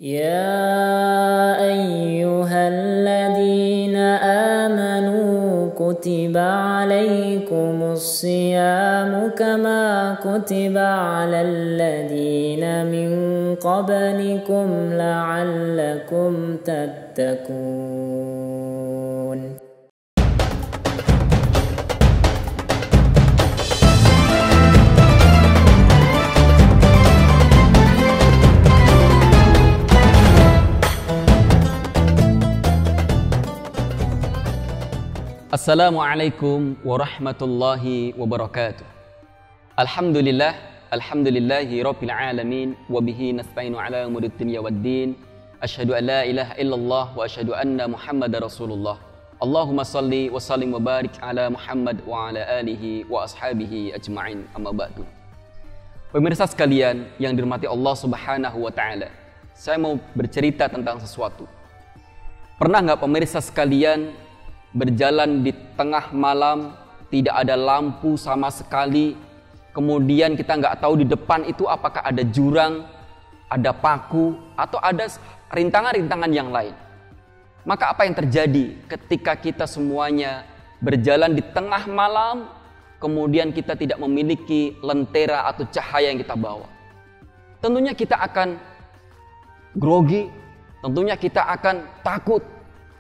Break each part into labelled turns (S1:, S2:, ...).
S1: يا أيها الذين آمنوا كتب عليكم الصيام كما كتب على الذين من قبلكم لعلكم تتقون.
S2: Assalamualaikum warahmatullahi wabarakatuh. Alhamdulillahi rabbil alamin wa bihi nasta'inu ala umurid dunya waddin. Asyhadu an la ilaha illallah wa asyhadu anna Muhammadar Rasulullah. Allahumma salli wa sallim wa barik ala Muhammad wa ala alihi wa ashabihi ajma'in. Amma ba'du. Pemirsa sekalian yang dirahmati Allah Subhanahu wa taala, saya mau bercerita tentang sesuatu. Pernah enggak pemirsa sekalian berjalan di tengah malam, tidak ada lampu sama sekali, kemudian kita nggak tahu di depan itu apakah ada jurang, ada paku, atau ada rintangan-rintangan yang lain. Maka apa yang terjadi ketika kita semuanya berjalan di tengah malam, kemudian kita tidak memiliki lentera atau cahaya yang kita bawa? Tentunya kita akan grogi, tentunya kita akan takut,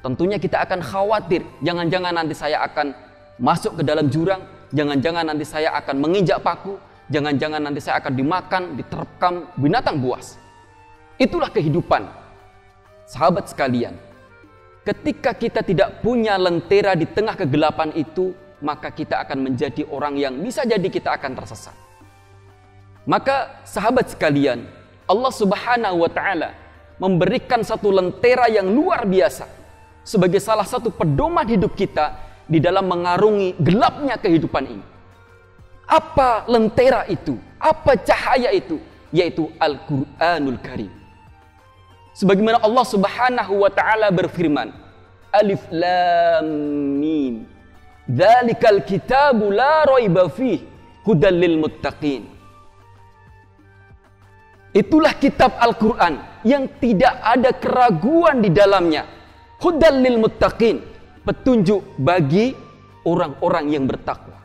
S2: tentunya kita akan khawatir, jangan-jangan nanti saya akan masuk ke dalam jurang, jangan-jangan nanti saya akan menginjak paku, jangan-jangan nanti saya akan dimakan, diterkam binatang buas. Itulah kehidupan. Sahabat sekalian, ketika kita tidak punya lentera di tengah kegelapan itu, maka kita akan menjadi orang yang bisa jadi kita akan tersesat. Maka sahabat sekalian, Allah Subhanahu wa taala memberikan satu lentera yang luar biasa sebagai salah satu pedoman hidup kita di dalam mengarungi gelapnya kehidupan ini. Apa lentera itu? Apa cahaya itu? Yaitu Al-Quranul Karim. Sebagaimana Allah Subhanahu wa taala berfirman, Alif Lam Mim, Dzalikal kitabu la raiba fihi hudal lil muttaqin. Itulah kitab Al-Quran yang tidak ada keraguan di dalamnya. Hudal lil muttaqin, petunjuk bagi orang-orang yang bertakwa.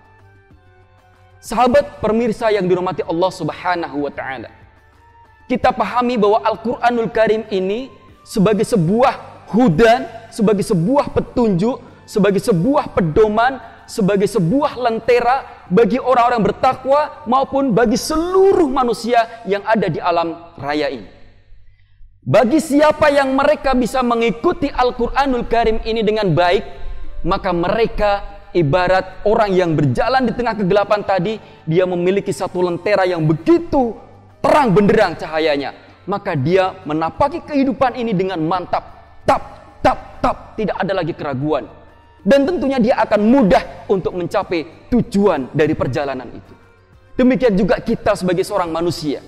S2: Sahabat pemirsa yang dirahmati Allah Subhanahu wa taala, kita pahami bahwa Al-Quranul Karim ini sebagai sebuah hudan, sebagai sebuah petunjuk, sebagai sebuah pedoman, sebagai sebuah lentera bagi orang-orang bertakwa maupun bagi seluruh manusia yang ada di alam raya ini. Bagi siapa yang mereka bisa mengikuti Al-Quranul Karim ini dengan baik, maka mereka ibarat orang yang berjalan di tengah kegelapan tadi, dia memiliki satu lentera yang begitu terang benderang cahayanya. Maka dia menapaki kehidupan ini dengan mantap, tidak ada lagi keraguan. Dan tentunya dia akan mudah untuk mencapai tujuan dari perjalanan itu. Demikian juga kita sebagai seorang manusia.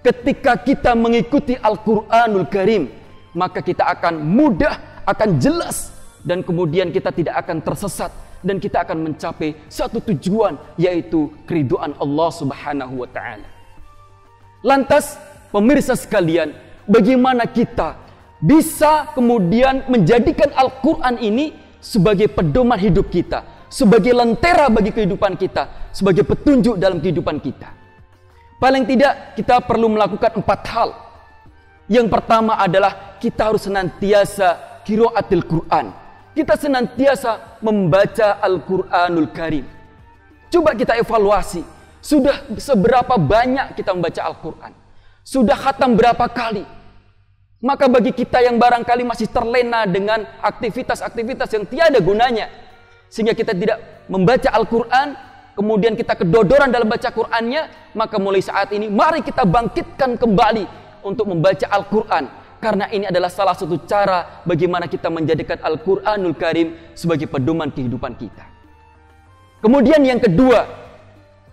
S2: Ketika kita mengikuti Al-Quranul Karim, maka kita akan mudah, akan jelas, dan kemudian kita tidak akan tersesat, dan kita akan mencapai satu tujuan, yaitu keridhaan Allah Subhanahu wa ta'ala. Lantas, pemirsa sekalian, bagaimana kita bisa kemudian menjadikan Al-Quran ini sebagai pedoman hidup kita, sebagai lentera bagi kehidupan kita, sebagai petunjuk dalam kehidupan kita? Paling tidak kita perlu melakukan 4 hal. Yang pertama adalah kita harus senantiasa qiraatil Quran. Kita senantiasa membaca Al-Quranul Karim. Coba kita evaluasi, sudah seberapa banyak kita membaca Al-Quran? Sudah khatam berapa kali? Maka bagi kita yang barangkali masih terlena dengan aktivitas-aktivitas yang tiada gunanya, sehingga kita tidak membaca Al-Quran, kemudian kita kedodoran dalam baca Qur'annya, maka mulai saat ini mari kita bangkitkan kembali untuk membaca Al-Quran. Karena ini adalah salah satu cara bagaimana kita menjadikan Al-Quranul Karim sebagai pedoman kehidupan kita. Kemudian yang kedua,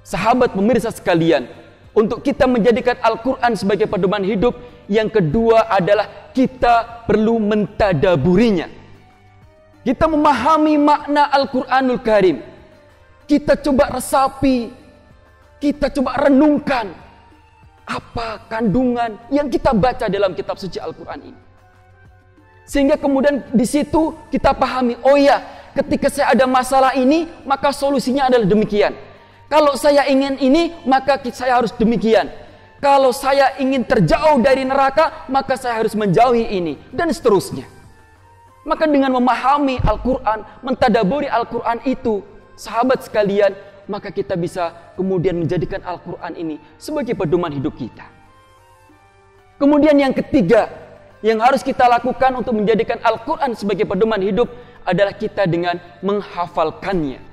S2: sahabat pemirsa sekalian, untuk kita menjadikan Al-Quran sebagai pedoman hidup, yang kedua adalah kita perlu mentadaburinya. Kita memahami makna Al-Quranul Karim. Kita coba resapi, kita coba renungkan. apa kandungan yang kita baca dalam kitab suci Al-Quran ini. Sehingga kemudian di situ kita pahami, oh ya, ketika saya ada masalah ini, maka solusinya adalah demikian. Kalau saya ingin ini, maka saya harus demikian. Kalau saya ingin terjauh dari neraka, maka saya harus menjauhi ini. Dan seterusnya. Maka dengan memahami Al-Quran, mentadaburi Al-Quran itu, sahabat sekalian, maka kita bisa kemudian menjadikan Al-Quran ini sebagai pedoman hidup kita. Kemudian yang ketiga, yang harus kita lakukan untuk menjadikan Al-Quran sebagai pedoman hidup adalah kita dengan menghafalkannya.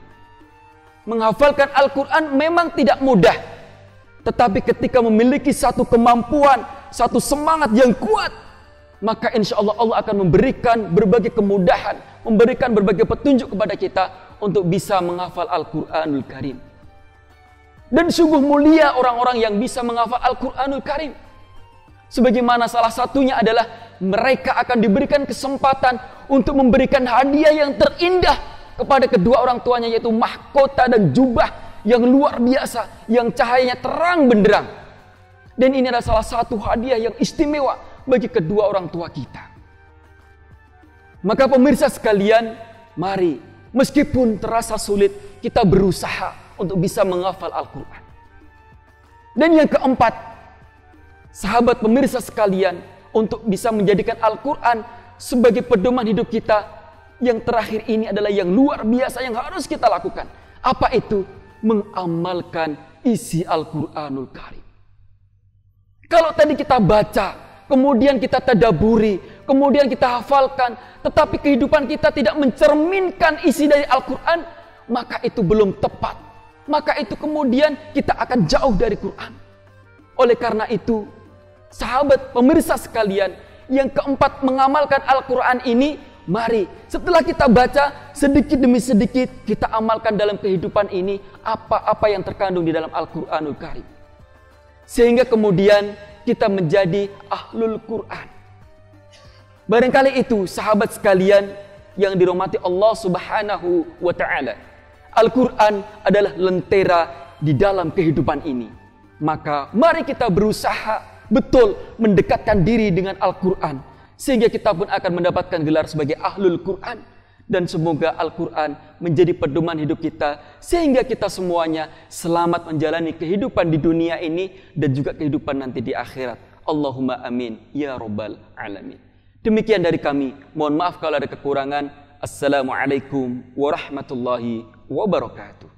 S2: Menghafalkan Al-Quran memang tidak mudah. Tetapi ketika memiliki satu kemampuan, satu semangat yang kuat, maka insya Allah Allah akan memberikan berbagai kemudahan, memberikan berbagai petunjuk kepada kita untuk bisa menghafal Al-Quranul Karim. Dan sungguh mulia orang-orang yang bisa menghafal Al-Quranul Karim. Sebagaimana salah satunya adalah mereka akan diberikan kesempatan untuk memberikan hadiah yang terindah kepada kedua orang tuanya, yaitu mahkota dan jubah yang luar biasa, yang cahayanya terang benderang. Dan ini adalah salah satu hadiah yang istimewa bagi kedua orang tua kita. Maka pemirsa sekalian, mari meskipun terasa sulit, kita berusaha untuk bisa menghafal Al-Quran. Dan yang keempat, sahabat pemirsa sekalian, untuk bisa menjadikan Al-Quran sebagai pedoman hidup kita, yang terakhir ini adalah yang luar biasa yang harus kita lakukan. Apa itu? Mengamalkan isi Al-Quranul Karim. Kalau tadi kita baca, kemudian kita tadaburi, kemudian kita hafalkan, tetapi kehidupan kita tidak mencerminkan isi dari Al-Quran, maka itu belum tepat. Maka itu kemudian kita akan jauh dari Quran. Oleh karena itu, sahabat pemirsa sekalian, yang keempat mengamalkan Al-Quran ini, mari setelah kita baca sedikit demi sedikit kita amalkan dalam kehidupan ini apa-apa yang terkandung di dalam Al-Quranul Karim. Sehingga kemudian kita menjadi ahlul Quran. Barangkali itu sahabat sekalian yang dirahmati Allah Subhanahu wa ta'ala. Al-Quran adalah lentera di dalam kehidupan ini. Maka mari kita berusaha betul mendekatkan diri dengan Al-Quran, sehingga kita pun akan mendapatkan gelar sebagai ahlul Quran. Dan semoga Al-Quran menjadi pedoman hidup kita, sehingga kita semuanya selamat menjalani kehidupan di dunia ini dan juga kehidupan nanti di akhirat. Allahumma amin ya rabbal alamin. Demikian dari kami, mohon maaf kalau ada kekurangan. Assalamualaikum warahmatullahi wabarakatuh.